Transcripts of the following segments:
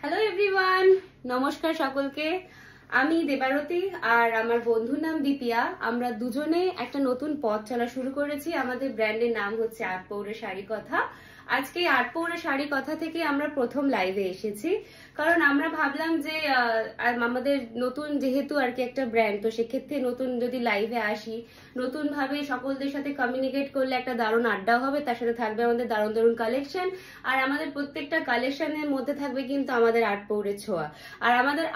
Hello everyone, নমস্কার সকলকে। আমি দেবারতী আর আমার বন্ধুর নাম দীপিয়া। আমরা দুজনে একটা নতুন পথ চলা শুরু করেছি। আমাদের ব্র্যান্ডের নাম হচ্ছে আটপৌরে শাড়ি কথা। আজকে আটপৌরে শাড়ি কথা থেকে আমরা প্রথম লাইভে এসেছি, কারণ আমরা ভাবলাম যে আমাদের নতুন যেহেতু আর কি একটা ব্র্যান্ড, তো সেক্ষেত্রে নতুন যদি লাইভে আসি, নতুন ভাবে সকলদের সাথে কমিউনিকেট করলে একটা দারুণ আড্ডা হবে। তার সাথে থাকবে আমাদের দারুণ দারুণ কালেকশন, আর আমাদের প্রত্যেকটা কালেকশনের মধ্যে থাকবে কিন্তু আমাদের আটপৌরের ছোঁয়া। আর আমাদের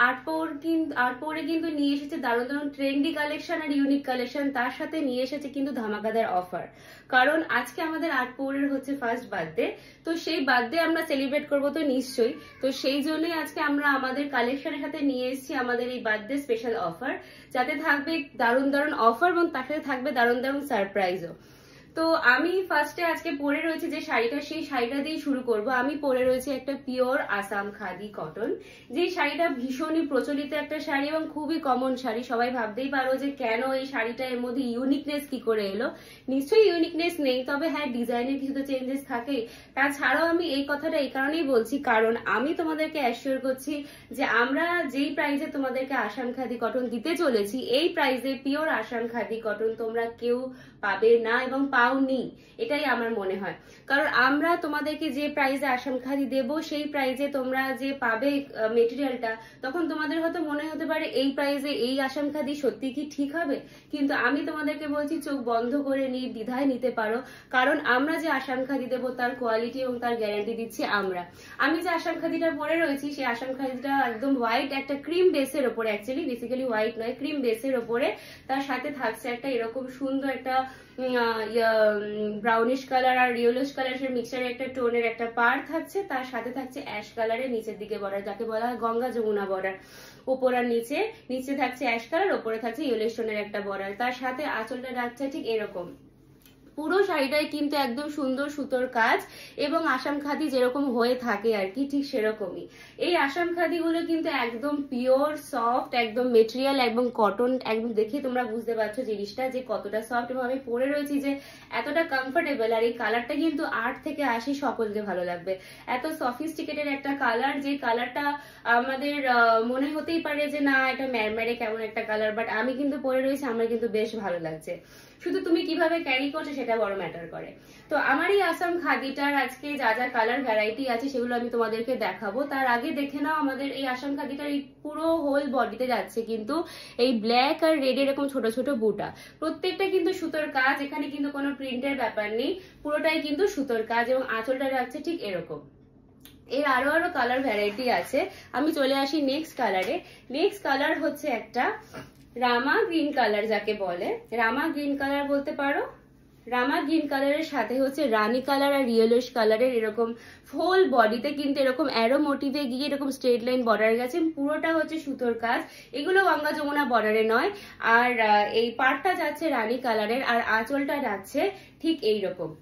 আটপৌরে কিন্তু নিয়ে এসেছে দারুণ দারুণ ট্রেন্ডি কালেকশন আর ইউনিক কালেকশন, তার সাথে নিয়ে এসেছে কিন্তু ধামাকাদার অফার। কারণ আজকে আমাদের আটপৌরের হচ্ছে ফার্স্ট বার্থডে, তো সেই বার্থডে আমরা সেলিব্রেট করবো তো নিশ্চয়ই। তো সেই জন্যই আজকে আমরা আমাদের কালেকশনের সাথে নিয়ে এসেছি আমাদের এই বার্থডে স্পেশাল অফার, যাতে থাকবে দারুণ দারুণ অফার এবং তার সাথে থাকবে দারুণ দারুণ সারপ্রাইজও। তো আমি ফার্স্টে আজকে পরে রয়েছে যে শাড়িটা, সেই শাড়িটা দিয়ে শুরু করব। আমি পরে রয়েছে একটা পিওর আসাম খাদি কটন, যে শাড়িটা ভীষণই প্রচলিত একটা শাড়ি এবং খুবই কমন শাড়ি। সবাই ভাবতেই পারো যে কেন এই শাড়িটা, এর মধ্যে ইউনিকনেস কি করে এলো। নিশ্চয়ই ইউনিকনেস নেই, তবে হ্যাঁ ডিজাইনের কিছু তো চেঞ্জেস থাকে। তাছাড়াও আমি এই কথাটা এই কারণেই বলছি, কারণ আমি তোমাদেরকে অ্যাসিওর করছি যে আমরা যেই প্রাইসে তোমাদেরকে আসাম খাদি কটন দিতে চলেছি, এই প্রাইসে পিওর আসাম খাদি কটন তোমরা কেউ পাবে না এবং পাওনি, এটাই আমার মনে হয়। কারণ আমরা তোমাদেরকে যে প্রাইসে আসাম খাদি দেবো, সেই প্রাইসে তোমরা যে পাবে মেটেরিয়ালটা, তখন তোমাদের হয়তো মনে হতে পারে এই প্রাইসে এই আসাম খাদি সত্যি কি ঠিক হবে। কিন্তু আমি তোমাদেরকে বলছি চোখ বন্ধ করে নির্দ্বিধায় নিতে পারো, কারণ আমরা যে আসাম খাদি দেবো তার কোয়ালিটি এবং তার গ্যারান্টি দিচ্ছি আমরা। আমি যে আসাম খাদিটা পরে রয়েছি, সেই আসাম খাদিটা একদম হোয়াইট, একটা ক্রিম বেসের ওপরে, অ্যাকচুয়ালি বেসিক্যালি হোয়াইট নয়, ক্রিম বেসের ওপরে। তার সাথে থাকছে একটা এরকম সুন্দর একটা ব্রাউনিশ কালার আর ইয়েলোশ কালারের মিক্সচারের একটা টোনের একটা পার থাকছে। তার সাথে থাকছে অ্যাশ কালারের নিচের দিকে বর্ডার, যাকে বলা হয় গঙ্গা যমুনা বর্ডার। ওপর আর নিচে থাকছে অ্যাশ কালার, ওপরে থাকছে ইয়েলোশ টোনের একটা বর্ডার। তার সাথে আঁচলটা রাখছে ঠিক এরকম। পুরো শাড়িটাই কিন্তু একদম সুন্দর সুতোর কাজ এবং আসাম খাদি যেরকম হয়ে থাকে আর কি, ঠিক সেরকমই। এই আসাম খাদি গুলো কিন্তু একদম পিওর সফট, একদম মেটেরিয়াল এবং কটন, একদম দেখে তোমরা বুঝতে পারছো জিনিসটা যে কতটা সফট। এবং আমি পরে রয়েছি যে এতটা কমফোর্টেবল, আর এই কালারটা কিন্তু 8 থেকে 80 সকলকে ভালো লাগবে। এত সফিস্টিকেটেড একটা কালার, যে কালারটা আমাদের মনে হতেই পারে যে না এটা ম্যারম্যারে কেমন একটা কালার, বাট আমি কিন্তু পরে রয়েছি, আমার কিন্তু বেশ ভালো লাগছে। শুধু তুমি কিভাবে ক্যারি করছো সেটা বড় ম্যাটার করে। তো আমার এই আসাম খাদিটার আজকে যা যা কালার ভ্যারাইটি আছে সেগুলো আমি তোমাদেরকে দেখাবো। তার আগে দেখে নাও আমাদের এই আসাম খাদিটার এই পুরো হোল বডিতে যাচ্ছে কিন্তু এই ব্ল্যাক আর রেড এরকম ছোট ছোট বুটা, প্রত্যেকটা কিন্তু সুতোর কাজ। এখানে কিন্তু কোনো প্রিন্টের ব্যাপার নেই, পুরোটাই কিন্তু সুতোর কাজ এবং আঁচলটা রাখছে ঠিক এরকম। এর আরো কালার ভ্যারাইটি আছে। আমি চলে আসি নেক্সট কালারে। নেক্সট কালার হচ্ছে একটা রামা গ্রিন কালার, যাকে বলে রামা গ্রিন কালার বলতে পারো। রামা গ্রিন কালারের সাথে হচ্ছে রানী কালার আর ইয়েলোশ কালারের এরকম হোল বডিতে কিন্তু এরকম অ্যারো মোটিভে গিয়ে এরকম স্ট্রেট লাইন বর্ডার গেছে, পুরোটা হচ্ছে সুতোর কাজ। এগুলো গঙ্গা যমুনা বর্ডারে নয়। আর এই পাড়টা যাচ্ছে রানী কালারের, আর আঁচলটা যাচ্ছে ঠিক এইরকম।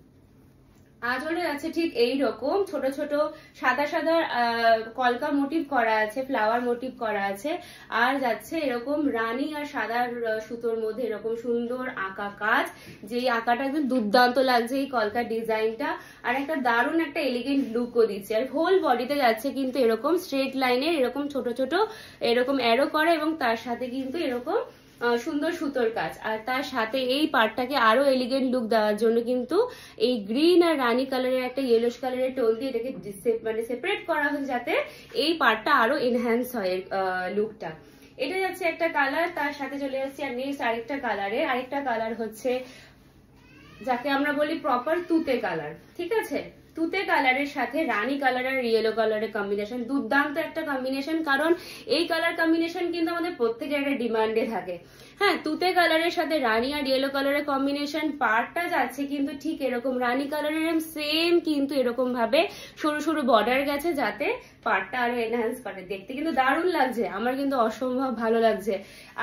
আঁচলে আছে ঠিক এইরকম ছোট ছোট সাদা সাদা কলকা মোটিভ করা আছে, ফ্লাওয়ার মোটিভ করা আছে। আর যাচ্ছে এরকম রানী আর সাদা সুতোর মধ্যে এরকম সুন্দর আঁকা কাজ, যেই আঁকাটা একদম দুর্দান্ত লাগছে এই কলকা ডিজাইনটা, আর একটা দারুণ একটা এলিগেন্ট লুকও দিচ্ছে। আর হোল বডিতে যাচ্ছে কিন্তু এরকম স্ট্রেট লাইনের এরকম ছোট ছোট এরকম অ্যারো করা, এবং তার সাথে কিন্তু এরকম সুন্দর সুতোর কাজ। আর তার সাথে এই পার্টটাকে আরো এলিগেন্ট লুক দেওয়ার জন্য কিন্তু এই গ্রিন আর রানী কালারের একটা ইয়েলোশ কালারের টোন দিয়ে এটাকে মানে সেপারেট করা হয়েছে, যাতে এই পার্টটা আরো এনহ্যান্স হয় লুকটা। এটা যাচ্ছে একটা কালার। তার সাথে চলে যাচ্ছে আর নেক্সট আরেকটা কালার হচ্ছে যাকে আমরা বলি প্রপার তুতে কালার। ঠিক আছে, তুতে কালারের সাথে রানী কালার আর ইয়েলো কালারের কম্বিনেশন, দুর্দান্ত একটা কম্বিনেশন। কারণ এই কালার কম্বিনেশন কিন্তু আমাদের প্রত্যেকের একটা ডিমান্ডে থাকে। হ্যাঁ, তুতে কালারের সাথে রানী আর ইয়েলো কালারের কম্বিনেশন, পার্টটা যাচ্ছে কিন্তু ঠিক এরকম রানী কালারের সেম, কিন্তু এরকম ভাবে সরু সরু বর্ডার গেছে, যাতে পার্টটা আরো এনহ্যান্স করে। দেখতে কিন্তু দারুণ লাগছে, আমার কিন্তু অসম্ভব ভালো লাগছে।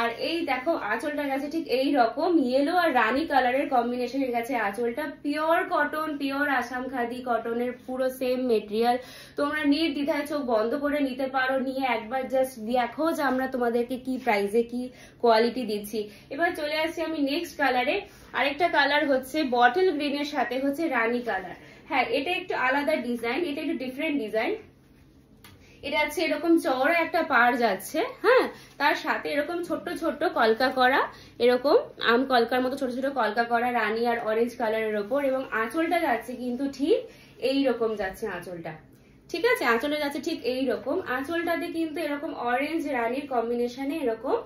আর এই দেখো আঁচলটা গেছে ঠিক এই রকম ইয়েলো আর রানী কালারের কম্বিনেশনের গেছে আঁচলটা। Pure cotton, pure Assam khadi কটনের পুরো সেম মেটেরিয়াল। তোমরা নির্দ্বিধায় চোখ বন্ধ করে নিতে পারো, নিয়ে একবার জাস্ট দেখো যে আমরা তোমাদেরকে কি প্রাইসে কি কোয়ালিটি দিচ্ছি। এবার চলে আসছি আমি নেক্সট কালারে। আরেকটা কালার হচ্ছে বটল গ্রিনের সাথে হচ্ছে রানী কালার। হ্যাঁ, এটা একটু আলাদা ডিজাইন, এটা একটু ডিফারেন্ট ডিজাইন। এটা হচ্ছে এরকম চওড়া একটা পাড় যাচ্ছে, হ্যাঁ, তার সাথে এরকম ছোট্ট ছোট্ট কলকা করা, এরকম আম কলকার মতো ছোট ছোট কলকা করা রানী আর অরেঞ্জ কালারের ওপর, এবং আঁচলটা যাচ্ছে কিন্তু ঠিক এইরকম যাচ্ছে আঁচলটা, ঠিক আছে, আঁচলে যাচ্ছে ঠিক এইরকম। আঁচলটাতে কিন্তু এরকম অরেঞ্জ রানীর কম্বিনেশনে এরকম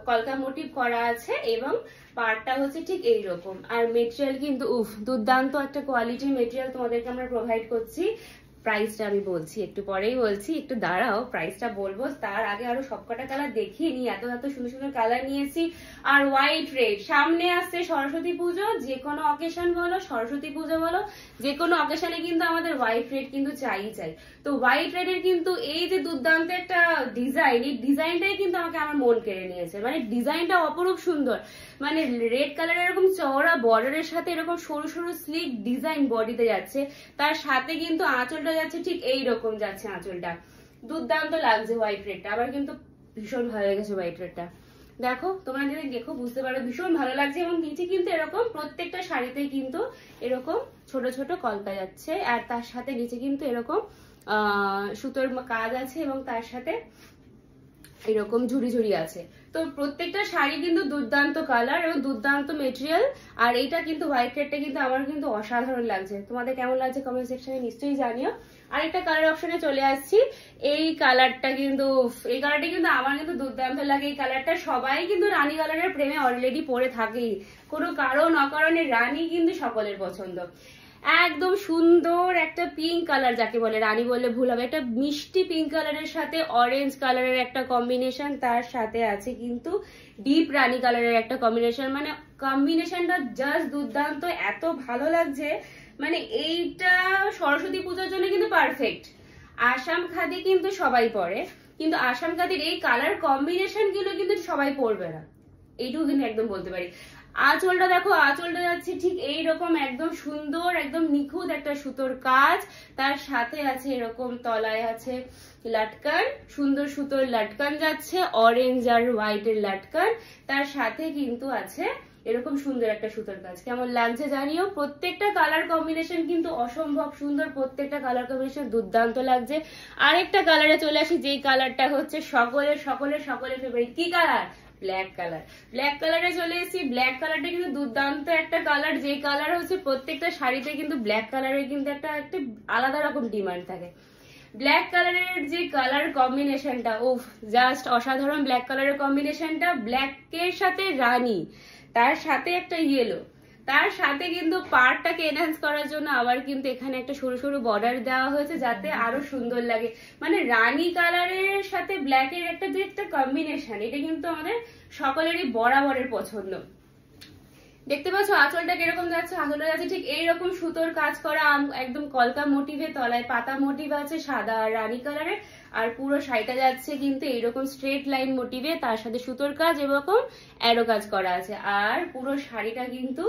কলকা মোটিভ করা আছে, এবং পাড়টা হচ্ছে ঠিক এইরকম। আর মেটেরিয়াল কিন্তু দুর্দান্ত একটা কোয়ালিটির মেটেরিয়াল তোমাদেরকে আমরা প্রোভাইড করছি। প্রাইসটা আমি বলছি, একটু পরেই বলছি, একটু দাঁড়াও, প্রাইসটা বলবো, তার আগে আরো সবকটা কালার দেখিয়ে নি। এত এত সুন্দর সুন্দর কালার নিয়েছি। আর হোয়াইট রেড, সামনে আসছে সরস্বতী পুজো, যে কোনো অকেশন বলো, সরস্বতী পুজো বলো, যে কোনো অকেশনে কিন্তু আমাদের হোয়াইট রেড কিন্তু চাই। তো হোয়াইট রেডের কিন্তু এই যে দুর্দান্ত একটা ডিজাইন, এই ডিজাইনটাই কিন্তু আমাকে আমার মন কেড়ে নিয়েছে। মানে ডিজাইনটা অপরূপ সুন্দর, মানে রেড কালারের এরকম চওড়া বর্ডারের সাথে এরকম সরু সরু স্লিক ডিজাইন বডিতে যাচ্ছে, তার সাথে কিন্তু আঁচলটা যাচ্ছে ঠিক এইরকম যাচ্ছে আঁচলটা। দুর্দান্ত লাগছে হোয়াইট রেডটা, আবার কিন্তু ভীষণ ভালো লেগেছে হোয়াইট রেডটা। দেখো, তোমরা যদি দেখো বুঝতে পারো ভীষণ ভালো লাগছে। এবং নিচে কিন্তু এরকম প্রত্যেকটা শাড়িতেই কিন্তু এরকম ছোট ছোট কলকা যাচ্ছে, আর তার সাথে নিচে কিন্তু এরকম সুতোর কাজ আছে, এবং তার সাথে এরকম ঝুড়ি ঝুড়ি আছে। তো প্রত্যেকটা শাড়ি কিন্তু দুর্দান্ত কালার এবং দুর্দান্ত মেটেরিয়াল। আর এইটা কিন্তু হোয়াইট রেডটা কিন্তু আমার কিন্তু অসাধারণ লাগছে। তোমাদের কেমন লাগছে কমেন্ট সেকশনে নিশ্চয়ই জানিও। আরেকটা কালার অপশনে চলে আসছি। এই কালারটা কিন্তু আমার কিন্তু দুর্দান্ত লাগে। এই কালারটা সবাই কিন্তু রানী কালারের প্রেমে অলরেডি পড়ে থাকেই, কোনো কারণ অকারণে রানী কিন্তু সকলের পছন্দ। একদম সুন্দর একটা পিঙ্ক কালার, যাকে বলে রানী বললে ভুল হবে, একটা মিষ্টি পিঙ্ক কালারের সাথে অরেঞ্জ কালারের একটা কম্বিনেশন, তার সাথে আছে কিন্তু ডিপ রানী কালারের একটা কম্বিনেশন। মানে কম্বিনেশনটা জাস্ট দুর্দান্ত, এত ভালো লাগছে। মানে এইটা সরস্বতী পুজোর জন্য কিন্তু পারফেক্ট। আসাম খাদি কিন্তু সবাই পরে, কিন্তু আসাম খাদির এই কালার কম্বিনেশন গুলো কিন্তু সবাই পরবে না, এইটুকু কিন্তু একদম বলতে পারি। আঁচলটা দেখো, আঁচলটা যাচ্ছে ঠিক এইরকম একদম সুন্দর, একদম নিখুঁত একটা সুতোর কাজ, তার সাথে আছে এরকম তলায় আছে লাটকান, সুন্দর সুতোর লাটকান যাচ্ছে, অরেঞ্জ আর হোয়াইট এর লাটকান, তার সাথে কিন্তু আছে এরকম সুন্দর একটা সুতোর কাজ। কেমন লাগছে জানিও। প্রত্যেকটা কালার কম্বিনেশন কিন্তু অসম্ভব সুন্দর, প্রত্যেকটা কালার কম্বিনেশন দুর্দান্ত লাগছে। আরেকটা কালারে চলে আসি, যেই কালারটা হচ্ছে সকলের সকলের সকলের ফেভারিট। কি কালার? Black colour. ব্ল্যাক কালারে চলে এসেছি। ব্ল্যাক কালারটা কিন্তু দুর্দান্ত একটা কালার, যে কালার হচ্ছে প্রত্যেকটা শাড়িতে কিন্তু ব্ল্যাক কালারের কিন্তু একটা আলাদা রকম ডিমান্ড থাকে। ব্ল্যাক কালারের যে কালার কম্বিনেশনটা, জাস্ট অসাধারণ। ব্ল্যাক কালারের কম্বিনেশনটা, ব্ল্যাকের সাথে রানী, তার সাথে একটা ইয়েলো, তার সাথে কিন্তু পাড়টাকে এনহ্যান্স করার জন্য আবার কিন্তু এখানে একটা সরু সরু বর্ডার দেওয়া হয়েছে, যাতে আরো সুন্দর লাগে। মানে রানী কালারের সাথে ব্ল্যাকের একটা যে একটা কম্বিনেশন, এটা কিন্তু আমাদের সকলেরই বরাবরের পছন্দ। দেখতে পাচ্ছ আঁচলটা কিরকম যাচ্ছে? আঁচলটা যাচ্ছে ঠিক এইরকম সুতোর কাজ করা, একদম কলকা মোটিভে, তলায় পাতা মোটিভ আছে সাদা আর রানী কালারের। আর পুরো শাড়িটা যাচ্ছে কিন্তু এইরকম স্ট্রেট লাইন মোটিভে, তার সাথে সুতোর কাজ এরকম অ্যারো কাজ করা আছে। আর পুরো শাড়িটা কিন্তু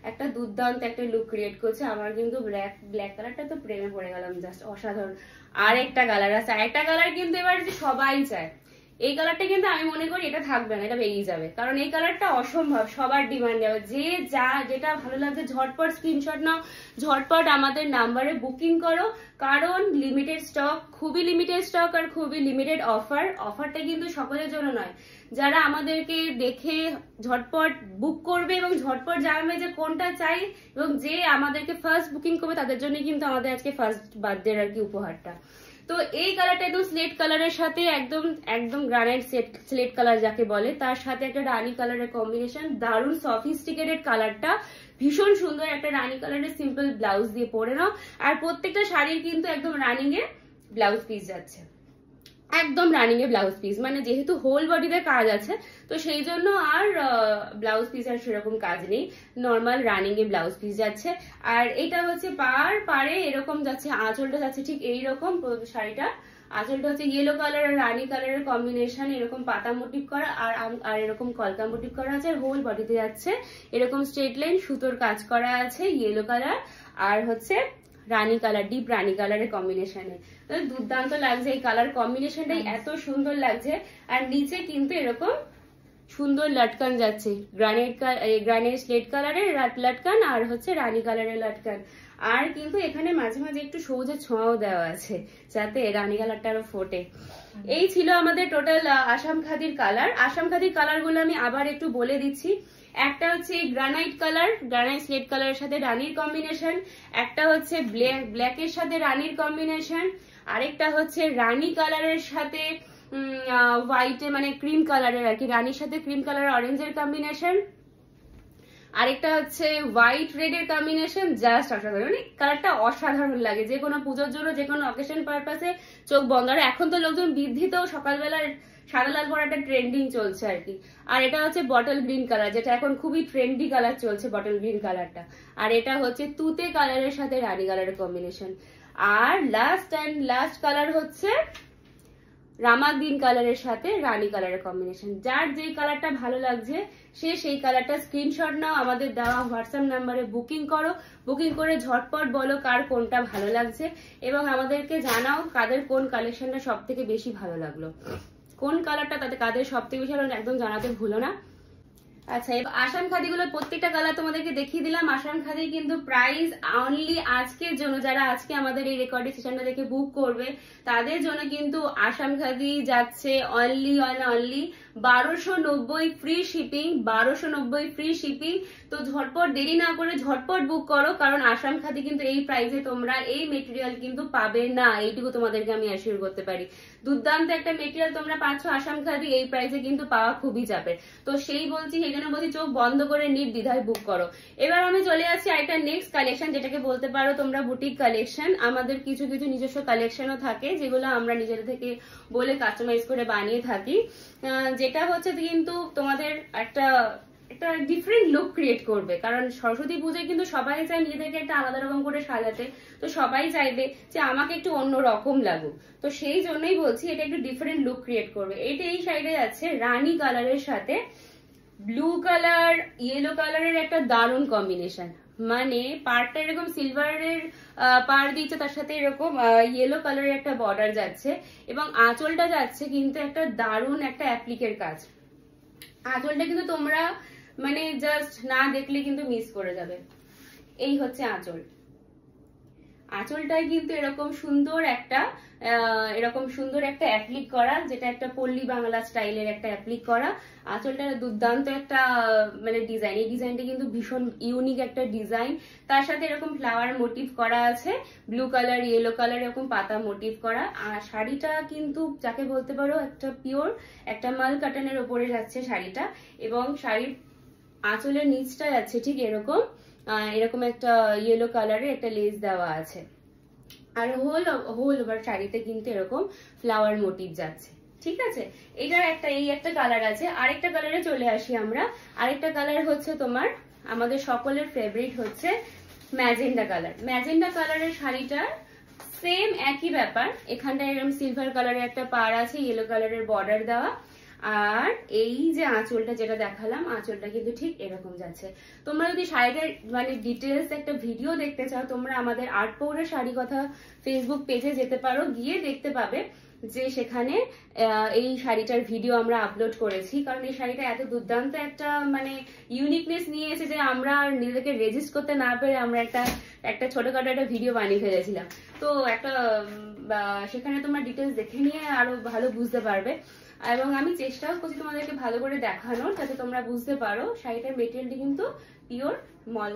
একটা দুর্দান্ত একটা লুক ক্রিয়েট করছে। আমার কিন্তু ব্ল্যাক কালারটা তো প্রেমে পড়ে গেলাম, জাস্ট অসাধারণ। আর একটা কালার আছে, একটা কালার কিন্তু এবার সবাই চায়। এই কালারটা কিন্তু আমি মনে করি এটা থাকবে না, এটা বেরিয়ে যাবে, কারণ এই কালারটা অসম্ভব, সবার ডিমান্ড যাবে। যেটা ভালো লাগছে ঝটপট স্ক্রিনশট নাও, ঝটপট আমাদের নাম্বারে বুকিং করো, কারণ লিমিটেড স্টক, খুবই লিমিটেড স্টক আর খুবই লিমিটেড অফার। অফারটা কিন্তু সকলের জন্য নয়, যারা আমাদেরকে দেখে ঝটপট বুক করবে এবং ঝটপট জানবে যে কোনটা চাই, এবং যে আমাদেরকে ফার্স্ট বুকিং করবে তাদের জন্য কিন্তু আমাদের আজকে ফার্স্ট বার্থডে আর কি উপহারটা। তো এই কালারটা একদম স্লেট কালারের সাথে একদম গ্রানাইট স্লেট কালার যাকে বলে, তার সাথে একটা রানী কালারের কম্বিনেশন, দারুণ সফিস্টিকেটেড কালারটা, ভীষণ সুন্দর একটা রানী কালারের সিম্পল ব্লাউজ দিয়ে পরে নাও। আর প্রত্যেকটা শাড়ির কিন্তু একদম রানিং এ ব্লাউজ পিস যাচ্ছে, একদম রানিং এ ব্লাউজ পিস, মানে যেহেতু হোল বডিতে কাজ আছে তো সেই জন্য আর ব্লাউজ পিস আর সেরকম কাজ নেই, নর্মাল রানিং এ ব্লাউজ পিস যাচ্ছে। আর এটা হচ্ছে পাড়ে এরকম যাচ্ছে, আঁচলটা যাচ্ছে ঠিক এইরকম শাড়িটা, আঁচলটা হচ্ছে ইয়েলো কালার আর রানী কালারের কম্বিনেশন, এরকম পাতা মোটিভ করা আর এরকম কলকা মোটিভ করা আছে। আর হোল বডিতে যাচ্ছে এরকম স্ট্রেট লাইন সুতোর কাজ করা আছে, ইয়েলো কালার আর হচ্ছে রানী কালার, ডিপ রানী কালারের কম্বিনেশনে। দুর্দান্ত লাগছে, এই কালার কম্বিনেশনটাই এত সুন্দর লাগছে। আর নিচে কিন্তু এরকম সুন্দর লাটকান যাচ্ছে, গ্রানাইট স্লেট কালারের লাটকান আর হচ্ছে রানী কালারের লাটকান। আর কিন্তু এখানে মাঝে মাঝে একটু সবুজের ছোঁয়াও দেওয়া আছে যাতে রানী কালারটা আরো ফোটে। এই ছিল আমাদের টোটাল আসাম খাদির কালার। আসাম খাদির কালার গুলো আমি আবার একটু বলে দিচ্ছি। একটা হচ্ছে গ্রানাইট কালার, গ্রানাইট স্লেট কালারের সাথে রানীর কম্বিনেশন, একটা হচ্ছে ব্ল্যাকের সাথে রানীর কম্বিনেশন, আরেকটা হচ্ছে রানী কালারের সাথে হোয়াইটে মানে ক্রিম কালারের আর কি, রানীর সাথে ক্রিম কালার অরেঞ্জের কম্বিনেশন, আরেকটা হচ্ছে হোয়াইট রেড এর কম্বিনেশন। জাস্ট অসাধারণ, মানে কালারটা অসাধারণ লাগে যে কোনো পুজোর জন্য, যে কোনো অকেশন পারপাসে চোখ বন্ধ। আর এখন তো লোকজন বৃদ্ধিতেও সকালবেলার সাদা লাল পরাটা ট্রেন্ডিং চলছে আর কি। আর এটা হচ্ছে বটল গ্রিন কালার, যেটা এখন খুবই ট্রেন্ডি কালার চলছে বটল গ্রিন কালারটা। আর এটা হচ্ছে তুতে কালারের সাথে রানী কালারের কম্বিনেশন। আর লাস্ট কালার হচ্ছে রামা গ্রিন কালারের সাথে রানী কালারের কম্বিনেশন। যার যেই কালারটা ভালো লাগছে সে সেই কালারটা স্ক্রিনশট নাও, আমাদের দেওয়া হোয়াটসঅ্যাপ নাম্বারে বুকিং করো। বুকিং করে ঝটপট বলো কার কোনটা ভালো লাগছে এবং আমাদেরকে জানাও কাদের কোন কালেকশনটা সব থেকে বেশি ভালো লাগলো, কোন কালারটা তাদের কাদের সব থেকে বেশি ভালো একদম জানাতে ভুলো না। আচ্ছা, এবার আসাম খাদিগুলোর প্রত্যেকটা কালার তোমাদেরকে দেখিয়ে দিলাম। আসাম খাদি কিন্তু প্রাইস অনলি আজকের জন্য, যারা আজকে আমাদের এই রেকর্ডিং সেশনটা দেখে বুক করবে তাদের জন্য কিন্তু আসাম খাদি যাচ্ছে only 1290 free shipping, 1290 free shipping. তো ঝটপট দেরি না করে ঝটপট বুক করো, কারণ আসাম খাদি কিন্তু এই প্রাইসে তোমরা এই মেটেরিয়াল কিন্তু পাবে না, এইটুকু তোমাদেরকে আমি অ্যাসিওর করতে পারি। দুর্দান্ত একটা মেটেরিয়াল তোমরা পাচ্ছ আসাম খাদি এই প্রাইসে কিন্তু পাওয়া খুবই চাপের। তো সেই জন্য বলছি চোখ বন্ধ করে নির্দ্বিধায় বুক করো। এবার আমি চলে আসছি একটা নেক্সট কালেকশন, যেটাকে বলতে পারো তোমরা বুটিক কালেকশন। আমাদের কিছু কিছু নিজস্ব কালেকশনও থাকে যেগুলো আমরা নিজেদের থেকে বলে কাস্টমাইজ করে বানিয়ে থাকি, যেটা হচ্ছে কিন্তু তোমাদের একটা ডিফারেন্ট লুক ক্রিয়েট করবে। কারণ সরস্বতী পুজোয় কিন্তু সবাই চায় নিজেদেরকে একটা আলাদা রকম করে সাজাতে, তো সবাই চাইবে যে আমাকে একটু অন্য রকম লাগুক। তো সেই জন্যই বলছি এটা একটু ডিফারেন্ট লুক ক্রিয়েট করবে। এটা এই সাইডে যাচ্ছে রানী কালারের সাথে ব্লু কালার, ইয়েলো কালারের একটা দারুণ কম্বিনেশন। মানে পাড়টা এরকম সিলভারের পাড় দিচ্ছে, তার সাথে এরকম ইয়েলো কালারের একটা বর্ডার যাচ্ছে এবং আঁচলটা যাচ্ছে কিন্তু একটা দারুণ একটা অ্যাপ্লিকের কাজ। আঁচলটা কিন্তু তোমরা মানে জাস্ট না দেখলে কিন্তু মিস করে যাবে। এই হচ্ছে আঁচল। আঁচলটাই কিন্তু এরকম সুন্দর একটা অ্যাপ্লিক করা, যেটা একটা পল্লী বাংলা স্টাইলের একটা অ্যাপ্লিক করা। আঁচলটা দুর্দান্ত একটা মানে ডিজাইন, এই ডিজাইনটা কিন্তু ভীষণ ইউনিক একটা ডিজাইন। তার সাথে এরকম ফ্লাওয়ার মোটিভ করা আছে, ব্লু কালার ইয়েলো কালার এরকম পাতা মোটিভ করা। আর শাড়িটা কিন্তু যাকে বলতে পারো একটা পিওর একটা মাল কাটানের ওপরে যাচ্ছে শাড়িটা, এবং শাড়ির আঁচলের নিচটা যাচ্ছে ঠিক এরকম একটা ইয়েলো কালারের একটা লেস দেওয়া আছে। আর হোল ওভার শাড়িতে কিন্তু এরকম ফ্লাওয়ার মোটিভ যাচ্ছে। ঠিক আছে, এটার এই একটা কালার আছে। আরেকটা কালারে চলে আসি আমরা। আরেকটা কালার হচ্ছে তোমার আমাদের সকলের ফেভারিট হচ্ছে ম্যাজেন্ডা কালার। ম্যাজেন্ডা কালারের শাড়িটার সেম একই ব্যাপার, এখানটায় এরকম সিলভার কালারের একটা পাড় আছে, ইয়েলো কালারের বর্ডার দেওয়া। আর এই যে আঁচলটা যেটা দেখালাম, আঁচলটা কিন্তু ঠিক এরকম যাচ্ছে। তোমরা যদি শাড়িটার মানে ডিটেলস একটা ভিডিও দেখতে চাও, তোমরা আমাদের আর্ট পৌরের শাড়ি কথা ফেসবুক পেজে যেতে পারো, গিয়ে দেখতে পাবে যে সেখানে এই শাড়িটার ভিডিও আমরা আপলোড করেছি। কারণ এই শাড়িটা এত দুর্দান্ত একটা মানে ইউনিকনেস নিয়ে এসে যে আমরা নিজেদেরকে রেজিস্ট করতে না পেরে আমরা একটা ছোটখাটো একটা ভিডিও বানিয়ে ফেলেছিলাম। তো সেখানে তোমরা ডিটেলস দেখে নিয়ে আরো ভালো বুঝতে পারবে। এবং আমি চেষ্টাও করছি তোমাদেরকে ভালো করে দেখানোর, যাতে তোমরা বুঝতে পারো শাড়িটার মেটেরিয়ালটি কিন্তু পিওর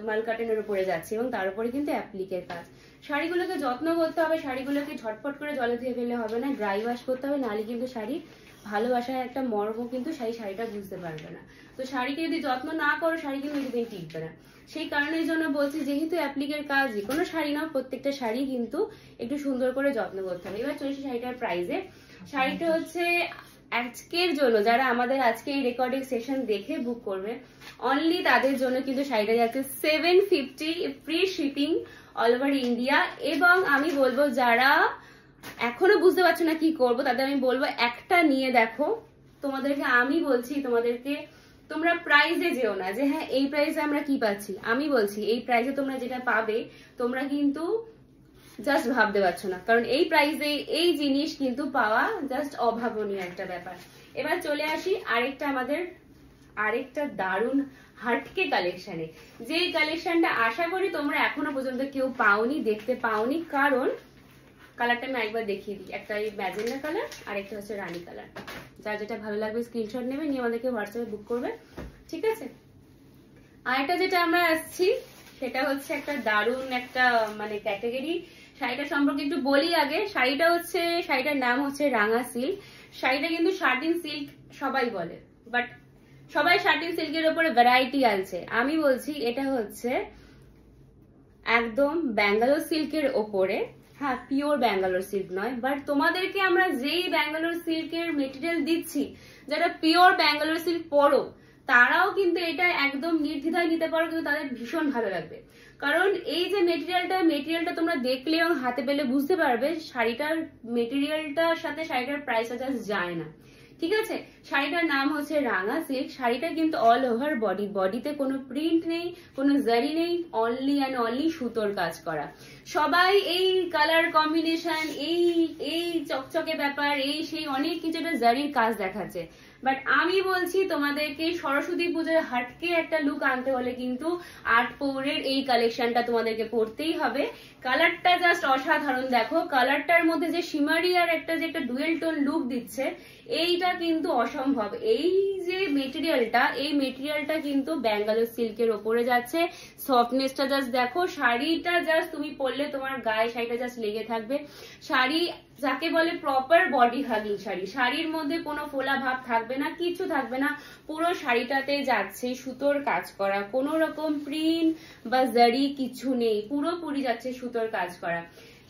মাল কাটনের উপরে যাচ্ছে এবং তার উপরে কিন্তু অ্যাপ্লিকের কাজ। শাড়িগুলোকে যত্ন করতে হবে, শাড়িগুলোকে ঝটপট করে জলে ধুয়ে ফেললে হবে না, ড্রাই ওয়াশ করতে হবে, নাহলে কিন্তু শাড়ি ভালোবাসার একটা মর্ম কিন্তু শাড়িটা বুঝতে পারবে না। তো শাড়িকে যদি যত্ন না করো শাড়ি কিন্তু একদিন টিকবে না। সেই কারণের জন্য বলছি, যেহেতু অ্যাপ্লিকের কাজ, যে কোনো শাড়ি নাও প্রত্যেকটা শাড়ি কিন্তু একটু সুন্দর করে যত্ন করতে হবে। এবার চলেছি শাড়িটার প্রাইসে। শাড়িটা হচ্ছে আজকের জন্য যারা আমাদের আজকে এই রেকর্ডিং সেশন দেখে বুক করবে অনলি তাদের জন্য কিন্তু শাড়িটা যাচ্ছে 750 free shipping all over India. এবং আমি বলবো যারা এখনো বুঝতে পারছো না কি করব, তাদের আমি বলবো একটা নিয়ে দেখো। তোমাদেরকে আমি বলছি, তোমরা প্রাইজে যেও না যে হ্যাঁ এই প্রাইসে আমরা কি পাচ্ছি। আমি বলছি এই প্রাইসে তোমরা যেটা পাবে তোমরা কিন্তু জাস্ট ভাবতে পারছো না, কারণ এই প্রাইসে এই জিনিস কিন্তু পাওয়া জাস্ট অভাবনীয় একটা ব্যাপার। এবার চলে আসি আরেকটা আমাদের আরেকটা দারুণ হাটকে কালেকশনে, যেই কালেকশনটা আশা করি তোমরা এখনো পর্যন্ত কেউ পাওনি, দেখতে পাওনি। কারণ কালারটা আমি একবার দেখিয়ে দিই, একটা এই ম্যাজেন্ডা কালার আর একটা হচ্ছে রানী কালার। যার যেটা ভালো লাগবে স্ক্রিনশট নেবে, নিয়ে আমাদেরকে হোয়াটসঅ্যাপে বুক করবে, ঠিক আছে। আর একটা যেটা আমরা আসছি সেটা হচ্ছে একটা দারুণ একটা মানে ক্যাটাগরি। শাড়িটা সম্পর্কে একটু বলি আগে। শাড়িটার নাম হচ্ছে রাঙা সিল্ক। শাড়িটা কিন্তু শার্টিন সিল্ক সবাই বলে, বাট সবাই শার্টিন সিল্কের উপরে ভ্যারাইটি আছে। আমি বলছি এটা হচ্ছে একদম ব্যাঙ্গালোর সিল্কের ওপরে, হ্যাঁ পিওর ব্যাঙ্গালোর সিল্ক নয়, বাট তোমাদেরকে আমরা যেই ব্যাঙ্গালোর সিল্কের মেটেরিয়াল দিচ্ছি, যারা পিওর ব্যাঙ্গালোর সিল্ক পরো তারাও কিন্তু এটা একদম নির্দ্বিধায় নিতে পারো, কিন্তু তাদের ভীষণ ভালো লাগবে। কারণ এই যে মেটেরিয়ালটা তোমরা দেখলে এবং হাতে পেলে বুঝতে পারবে শাড়িটার মেটেরিয়ালটার সাথে শাড়িটার প্রাইসটা জাস্ট যায় না, ঠিক আছে। শাড়িটার নাম হচ্ছে রাঙা সিল্ক। শাড়িটা কিন্তু অল ওভার বডিতে কোনো প্রিন্ট নেই, কোনো জারি নেই, অনলি অ্যান্ড অনলি সুতোর কাজ করা। সবাই এই কালার কম্বিনেশন, এই চকচকে ব্যাপার, এই সেই অনেক কিছুটা জারির কাজ দেখাচ্ছে, বাট আমি বলছি তোমাদেরকে সরস্বতী পুজোর হাটকে একটা লুক আনতে হলে কিন্তু 8 পৌরের এই কালেকশনটা তোমাদেরকে পড়তেই হবে। কালারটা জাস্ট অসাধারণ। দেখো কালারটার মধ্যে যে শিমারি আর একটা যে একটা ডুয়েল টোন লুক দিচ্ছে, এইটা কিন্তু অসম্ভব। এই যে মেটেরিয়ালটা কিন্তু ব্যাঙ্গালোর সিল্কের ওপরে যাচ্ছে। সফটনেসটা জাস্ট দেখো, শাড়িটা জাস্ট তুমি পরলে তোমার গায়ে শাড়িটা জাস্ট লেগে থাকবে। শাড়ি যাকে বলে প্রপার বডি হাগিং শাড়ি, শাড়ির মধ্যে কোনো ফোলা ভাব থাকবে না, কিছু থাকবে না। পুরো শাড়িটাতে যাচ্ছে সুতোর কাজ করা, কোনো রকম প্রিন্ট বা জারি কিছু নেই, পুরোপুরি যাচ্ছে সুতোর কাজ করা।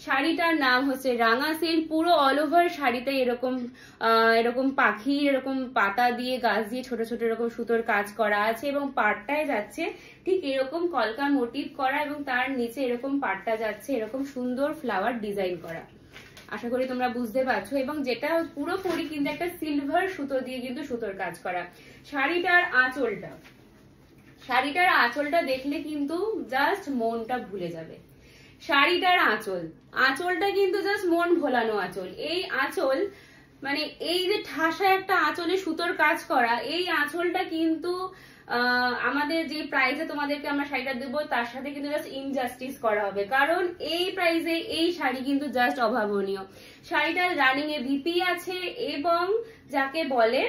শাড়িটার নাম হচ্ছে রাঙা সিল্ক। পুরো অল ওভার শাড়িতে এরকম পাখি, এরকম পাতা দিয়ে গাছ দিয়ে ছোট ছোট এরকম সুতোর কাজ করা আছে, এবং পাড়টায় যাচ্ছে ঠিক এরকম কলকা মোটিভ করা, এবং তার নিচে এরকম পাড়টা যাচ্ছে এরকম সুন্দর ফ্লাওয়ার ডিজাইন করা। আশা করি তোমরা বুঝতে পারছো। এবং যেটা পুরোপুরি কিন্তু একটা সিলভার সুতো দিয়ে কিন্তু সুতোর কাজ করা। শাড়িটার আঁচলটা দেখলে কিন্তু জাস্ট মনটা ভুলে যাবে। শাড়িটার আঁচলটা কিন্তু জাস্ট মন ভোলানো আঁচল। এই আঁচল মানে এই যে ঠাসা একটা আঁচলে সুতোর কাজ করা, এই আঁচলটা কিন্তু আমাদের যে প্রাইসে তোমাদেরকে আমরা শাড়িটা দেবো তার সাথে কিন্তু জাস্ট ইনজাস্টিস করা হবে। কারণ এই প্রাইসে এই শাড়ি কিন্তু জাস্ট অভাবনীয়। শাড়িটার রানিং এ বিপি আছে, এবং যাকে বলে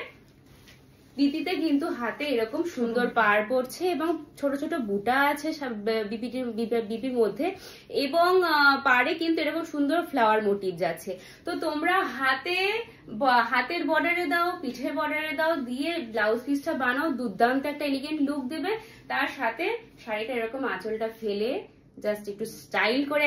বিপিতে কিন্তু হাতে এরকম সুন্দর পাড় পড়ছে, এবং ছোট ছোট বুটা আছে বিপির মধ্যে, এবং পাড়ে কিন্তু এরকম সুন্দর ফ্লাওয়ার মোটিভ যাচ্ছে। তো তোমরা হাতের বর্ডারে দাও, পিঠের বর্ডারে দাও, দিয়ে ব্লাউজ পিসটা বানাও, দুর্দান্ত একটা এলিগেন্ট লুক দেবে। তার সাথে শাড়িটা এরকম আঁচলটা ফেলে জাস্ট একটু স্টাইল করে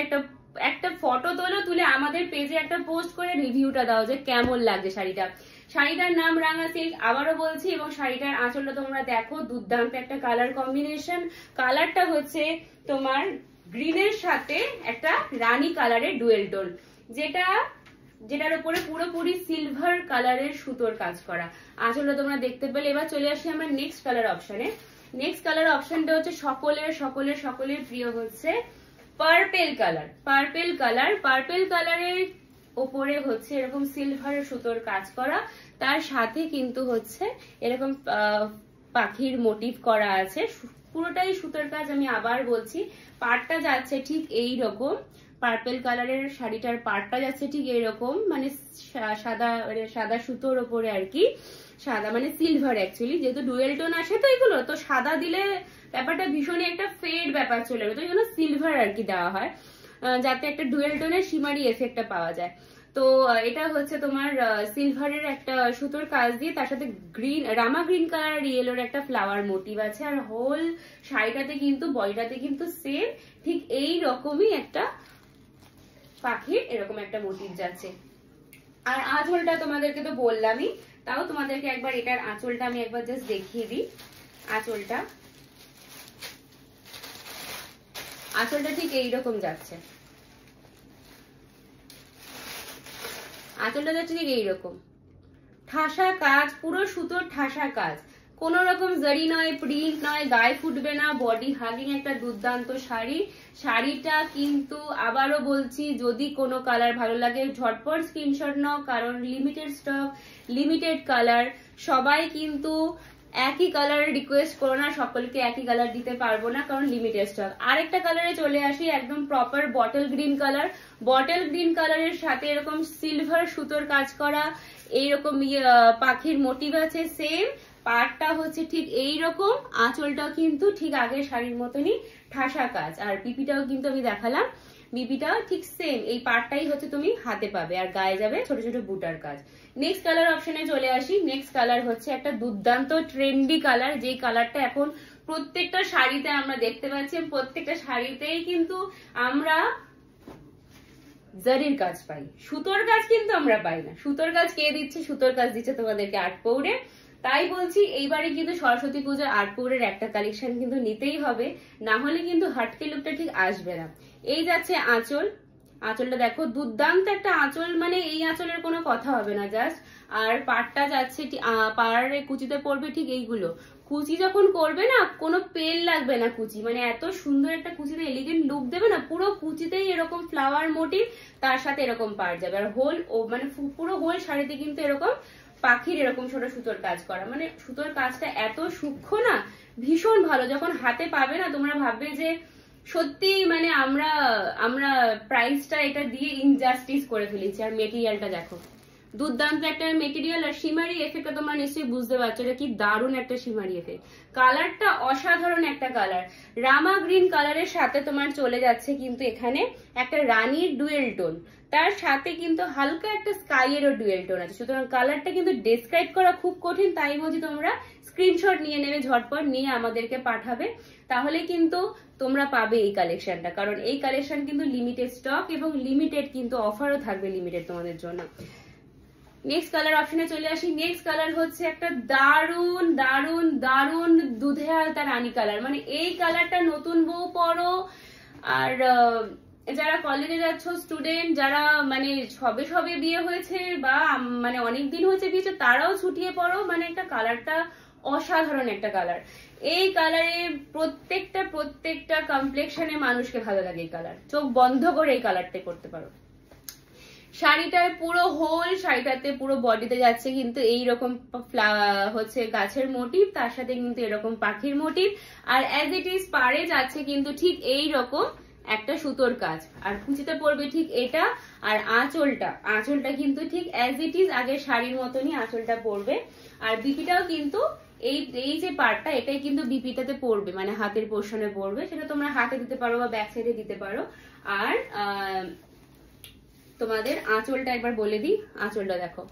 একটা ফটো তুলে আমাদের পেজে একটা পোস্ট করে রিভিউটা দাও যে কেমন লাগছে শাড়িটা। শাড়িটার নাম রাঙা সিল্ক, আবারও বলছি। এবং শাড়িটার আঁচলটা তোমরা দেখো, দুর্দান্ত একটা কালার কম্বিনেশন। কালারটা হচ্ছে তোমার গ্রিনের সাথে একটা রানী কালারের ডুয়েল টোন, যেটার উপরে পুরোপুরি সিলভার কালারের সুতোর কাজ করা। আঁচলটা তোমরা দেখতে পেলে। এবার চলে আসি আমরা নেক্সট কালার অপশনে। নেক্সট কালার অপশনটা হচ্ছে সকলের প্রিয় হচ্ছে পার্পেল কালারের ওপরে হচ্ছে এরকম সিলভার সুতোর কাজ করা, তার সাথে কিন্তু হচ্ছে এরকম পাখির মোটিভ করা আছে। পুরোটাই সুতোর কাজ। আমি আবার বলছি, পাড়টা যাচ্ছে ঠিক এই রকম। পার্পেল কালারের শাড়িটার পাড়টা যাচ্ছে ঠিক এইরকম, মানে সাদা সুতোর ওপরে আর কি। সাদা মানে সিলভার অ্যাকচুয়ালি, যেহেতু ডুয়েল টোন আসে তো এগুলো, তো সাদা দিলে ব্যাপারটা ভীষণই একটা ফেড ব্যাপার চলে যাবে, তো এই জন্য সিলভার আর কি দেওয়া হয়, যাতে একটা ডুয়েল টোনের শিমারি এফেক্টটা পাওয়া যায়। তো এটা হচ্ছে তোমার সিলভারের একটা সুতোর কাজ দিয়ে, তার সাথে রামা গ্রিন কালার ইয়েলোর একটা ফ্লাওয়ার মোটিভ আছে। আর হোল শাড়িটাতে কিন্তু বডিটাতে কিন্তু সেম ঠিক এই রকমই একটা পাখির এরকম একটা মোটিভ যাচ্ছে। আর আঁচলটা তোমাদেরকে তো বললামই, তাও তোমাদেরকে একবার এটার আঁচলটা আমি একবার জাস্ট দেখিয়ে দিই। আঁচলটা ঠিক এইরকম যাচ্ছে। আঁচলটা যাচ্ছে ঠিক এইরকম, ঠাসা কাজ, পুরো সুতোর ঠাসা কাজ, কোন রকম জারি নয়, প্রিন্ট নয়, গায়ে ফুটবে না, বডি হাগিং একটা দুর্দান্ত শাড়ি। শাড়িটা কিন্তু আবারও বলছি, যদি কোনো কালার ভালো লাগে ঝটপট স্ক্রিনশট নাও, কারণ লিমিটেড স্টক, লিমিটেড কালার। সবাই কিন্তু একই কালার রিকোয়েস্ট করো না, সকলকে একই কালার দিতে পারবো না কারণ লিমিটেড স্টক। আরেকটা কালারে চলে আসি, একদম proper bottle green colour. Bottle green কালারের সাথে এরকম সিলভার সুতোর কাজ করা, এইরকম পাখির মোটিভ আছে সেম। পাড়টা হচ্ছে ঠিক এইরকম, আঁচলটাও কিন্তু ঠিক আগের শাড়ির মতনই ঠাসা কাজ, আর বিপিটাও কিন্তু আমি দেখালাম, বিপিটাও ঠিক সেম। এই পাড়টাই হচ্ছে তুমি হাতে পাবে, আর গায়ে যাবে ছোট ছোট বুটার কাজ। নেক্সট কালার অপশনে চলে আসি। নেক্সট কালার হচ্ছে একটা দুর্দান্ত ট্রেন্ডি কালার, যে কালারটা এখন প্রত্যেকটা শাড়িতে আমরা দেখতে পাচ্ছি। প্রত্যেকটা শাড়িতেই কিন্তু আমরা জারির কাজ পাই, সুতোর কাজ কিন্তু আমরা পাই না। সুতোর কাজ কে দিচ্ছে? সুতোর কাজ দিচ্ছে তোমাদেরকে আটপৌরে। তাই বলছি এইবারে কিন্তু সরস্বতী পূজার আটপৌরের একটা কালেকশন কিন্তু নিতেই হবে, না হলে কিন্তু হাটকে লুকটা ঠিক আসবে না। এই যাচ্ছে আঁচল, আঁচলটা দেখো দুর্দান্ত একটা আঁচল, মানে এই আঁচলের কোনো কথা হবে না জাস্ট। আর পাড়টা যাচ্ছে পাড়ের কুচিতে পড়বে ঠিক এইগুলো। কুচি যখন করবে না কোনো পেল লাগবে না কুচি, মানে এত সুন্দর একটা কুচিতে এলিগেন্ট লুক দেবে না, পুরো কুচিতেই এরকম ফ্লাওয়ার মোটিভ, তার সাথে এরকম পাড় যাবে। আর হোল মানে পুরো হোল শাড়িতে কিন্তু এরকম পাখির এরকম ছোট সুতোর কাজ করা, মানে সুতোর কাজটা এত সূক্ষ্ম না, ভীষণ ভালো। যখন হাতে পাবে না তোমরা ভাববে যে সত্যি মানে আমরা প্রাইসটা এটা দিয়ে ইনজাস্টিস করে ফেলেছি। আর মেটেরিয়ালটা দেখো দুর্দান্ত একটা মেটেরিয়াল, আর শিমারি এফেক্টটা তোমরা নিশ্চয়ই বুঝতে পারছো এটা কি দারুণ একটা শিমারি এফেক্ট। কালারটা অসাধারণ একটা কালার, রামা গ্রিন কালারের সাথে তোমার চলে যাচ্ছে কিন্তু এখানে একটা রানীর ডুয়েল টোন, তার সাথে কিন্তু হালকা একটা স্কাই এরও ডুয়েল টোন আছে। সুতরাং কালারটা কিন্তু ডেসক্রাইব করা খুব কঠিন, তাই বলছি তোমরা স্ক্রিনশট নিয়ে নেবে, ঝটপট নিয়ে আমাদেরকে পাঠাবে, তাহলে কিন্তু তোমরা পাবে এই কালেকশনটা। কারণ এই কালেকশন কিন্তু লিমিটেড স্টক এবং লিমিটেড কিন্তু অফারও থাকবে লিমিটেড তোমাদের জন্য। নেক্সট কালার অপশনে চলে আসি। নেক্সট কালার হচ্ছে একটা দারুন দারুন দারুন দুধে আলতা রানী কালার, মানে এই কালারটা নতুন বউ পরো, আর যারা কলেজে যাচ্ছ স্টুডেন্ট, যারা মানে সবে সবে বিয়ে হয়েছে বা মানে অনেকদিন হয়েছে বিয়েছে, তারাও ছুটিয়ে পড়ো, মানে একটা কালারটা অসাধারণ একটা কালার। এই কালারে প্রত্যেকটা কমপ্লেক্সনে মানুষকে ভালো লাগে এই কালার, চোখ বন্ধ করে এই কালারটা করতে পারো। শাড়িটায় পুরো হোল শাড়িটাতে পুরো বডিতে যাচ্ছে কিন্তু এইরকম হচ্ছে গাছের মোটিভ, তার সাথে কিন্তু এরকম পাখির মোটিভ, আর অ্যাজ ইট ইজ পাড়ে যাচ্ছে কিন্তু ঠিক এইরকম একটা সুতোর কাজ, আর কুচিতে পড়বে ঠিক এটা। আর আঁচলটা কিন্তু ঠিক অ্যাজ ইট ইজ আগের শাড়ির মতনই আঁচলটা পড়বে। আর বিপিটাও কিন্তু এই যে পার্টটা এটাই কিন্তু বিপিটাতে পড়বে, মানে হাতের পোর্শনে পড়বে, সেটা তোমরা হাতে দিতে পারো বা ব্যাক সাইডে দিতে পারো। আর তোমাদের আঁচলটা একবার বলে দিই, আঁচলটা দেখো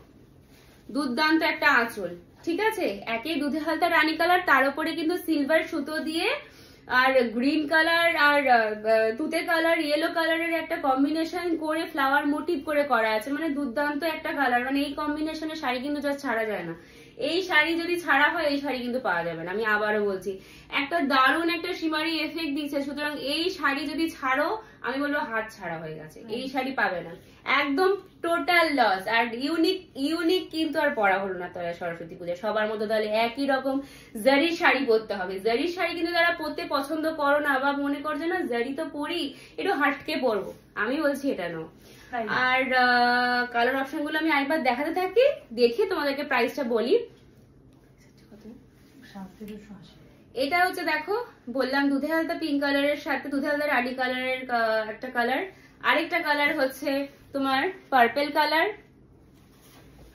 দুর্দান্ত একটা আঁচল, ঠিক আছে। একই দুধে হালতা রানী কালার, তার উপরে কিন্তু সিলভার সুতো দিয়ে আর গ্রিন কালার আর তুতে কালার ইয়েলো কালারের একটা কম্বিনেশন করে ফ্লাওয়ার মোটিভ করে করা আছে, মানে দুর্দান্ত একটা কালার। মানে এই কম্বিনেশনের শাড়ি কিন্তু যা ছাড়া যায় না, এই শাড়ি যদি ছাড়া হয় এই শাড়ি কিন্তু পাওয়া যাবে না। আমি আবারও বলছি, একটা দারুণ একটা শিমারি এফেক্ট দিচ্ছে, সুতরাং এই শাড়ি যদি ছাড়ো আমি বলবো হাত ছাড়া হয়ে গেছে, এই শাড়ি পাবে না, একদম টোটাল লস। আর ইউনিক কিন্তু আর পরা হলো না তাহলে সরস্বতী পূজা সবার মধ্যে, তাহলে একই রকম জারির শাড়ি পরতে হবে। জারির শাড়ি কিন্তু যারা পরতে পছন্দ করো না বা মনে করছো না জারি তো পরি, একটু হাটকে পরবো, আমি বলছি এটা নাও। আর কালার অপশন গুলো আমি আরেকবার দেখাতে থাকি, দেখে তোমাদেরকে প্রাইসটা বলি। এটা হচ্ছে দেখো বললাম দুধে হালতা পিঙ্ক কালারের সাথে দুধে হালতা রানী কালারের একটা কালার, আরেকটা কালার হচ্ছে তোমার পার্পল কালার,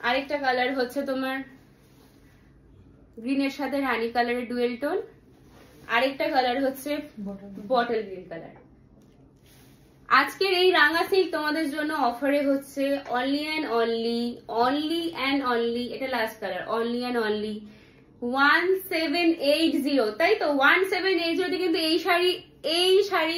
আরেকটা কালার হচ্ছে তোমার গ্রিনের সাথে রানী কালারের ডুয়েল টোন, আরেকটা কালার হচ্ছে বটল গ্রিন কালার। আজকের এই রাঙা সিল্ক তোমাদের জন্য অফারে হচ্ছে অনলি অ্যান্ড অনলি, এটা last colour, only and only 1780, তাই তো 1780 কিন্তু এই শাড়ি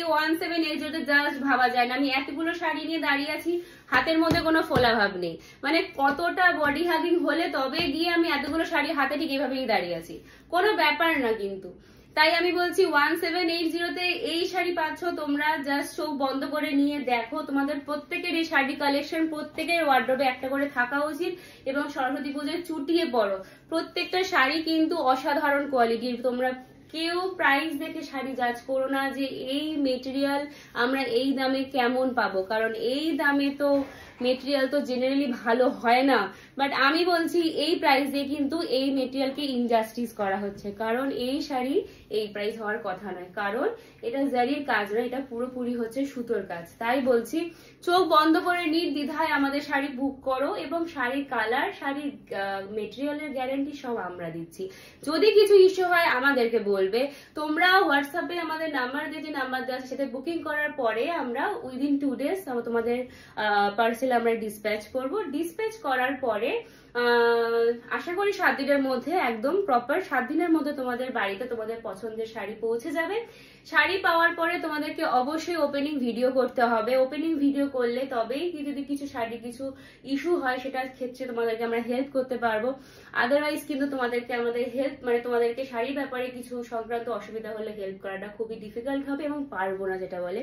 1780 জাস্ট ভাবা যায় না। আমি এতগুলো শাড়ি নিয়ে দাঁড়িয়ে আছি, হাতের মধ্যে কোনো ফোলা ভাব নেই, মানে কতটা বডি হাগিং হলে তবে গিয়ে আমি এতগুলো শাড়ি হাতে ঠিক এইভাবেই দাঁড়িয়ে আছি, কোনো ব্যাপার না কিন্তু। তাই আমি বলছি 1780-তে এই শাড়ি পাচ্ছ তোমরা, জাস্ট চোখ বন্ধ করে নিয়ে দেখো। তোমাদের প্রত্যেকের এই শাড়ি কালেকশন প্রত্যেকের ওয়ার্ডরোবে একটা করে থাকা উচিত, এবং সরস্বতী পুজোয় চুটিয়ে পড়ো। প্রত্যেকটা শাড়ি কিন্তু অসাধারণ কোয়ালিটির, তোমরা কেউ প্রাইস দেখে শাড়ি জাজ করো না যে এই মেটেরিয়াল আমরা এই দামে কেমন পাবো, কারণ এই দামে তো মেটেরিয়াল তো জেনারেলি ভালো হয় না, বাট আমি বলছি এই প্রাইস দিয়ে কিন্তু এই মেটেরিয়ালকে ইনজাস্টিস করা হচ্ছে, কারণ এই শাড়ি এই প্রাইস হওয়ার কথা নয়, কারণ এটা জারির কাজ নয়, এটা পুরোপুরি হচ্ছে সুতোর কাজ। তাই বলছি চোখ বন্ধ করে নির্দ্বিধায় আমাদের শাড়ি বুক করো, এবং শাড়ির কালার, শাড়ির মেটেরিয়ালের গ্যারান্টি সব আমরা দিচ্ছি। যদি কিছু ইস্যু হয় আমাদেরকে বলবে, তোমরা হোয়াটসঅ্যাপে আমাদের নাম্বার দিয়ে, যে নাম্বার দেওয়া আছে সেটা বুকিং করার পরে আমরা উইদিন 2 days তোমাদের পার্সেল আমরা ডিসপ্যাচ করব। ডিসপ্যাচ করার পরে আশা করি 7 দিনের মধ্যে, একদম প্রপার 7 দিনের মধ্যে তোমাদের বাড়িতে তোমাদের পছন্দের শাড়ি পৌঁছে যাবে। শাড়ি পাওয়ার পরে তোমাদেরকে অবশ্যই ওপেনিং ভিডিও করতে হবে। ওপেনিং ভিডিও করলে তবেই যদি কিছু শাড়ি কিছু ইস্যু হয় সেটার ক্ষেত্রে তোমাদেরকে আমরা হেল্প করতে পারবো। আদারওয়াইজ কিন্তু তোমাদেরকে আমাদের হেল্প, মানে তোমাদেরকে শাড়ির ব্যাপারে কিছু সংক্রান্ত অসুবিধা হলে হেল্প করাটা খুবই ডিফিকাল্ট হবে এবং পারবো না যেটা বলে।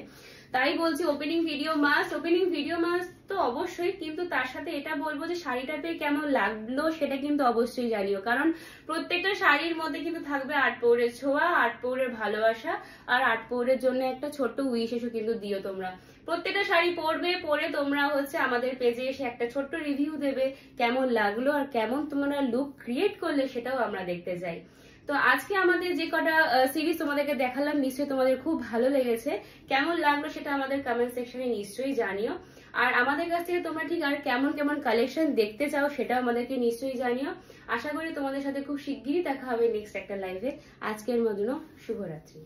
তাই বলছি opening video must. Opening video must তো অবশ্যই, কিন্তু তার সাথে এটা বলবো যে শাড়িটা পেয়ে কেমন লাগলো সেটা কিন্তু অবশ্যই জানিও, কারণ প্রত্যেকটা শাড়ির মধ্যে কিন্তু থাকবে 8 পৌরের ছোঁয়া, 8 পৌরের ভালোবাসা, আর 8 পৌরের জন্য একটা ছোট্ট উইশ এসো কিন্তু দিও তোমরা। প্রত্যেকটা শাড়ি পরবে, পরে তোমরা হচ্ছে আমাদের পেজে এসে একটা ছোট্ট রিভিউ দেবে কেমন লাগলো আর কেমন তোমরা লুক ক্রিয়েট করলে, সেটাও আমরা দেখতে যাই। তো আজকে আমাদের যে কটা সিরিজ তোমাদেরকে দেখালাম নিশ্চয়ই তোমাদের খুব ভালো লেগেছে। কেমন লাগলো সেটা আমাদের কমেন্ট সেকশনে নিশ্চয়ই জানিও। আর আমাদের কাছ থেকে তোমরা ঠিক আর কেমন কেমন কালেকশন দেখতে চাও সেটা আমাদেরকে নিশ্চয়ই জানিও। আশা করি তোমাদের সাথে খুব শিগগিরই দেখা হবে নেক্সট একটা লাইভে। আজকের মতো শুভরাত্রি।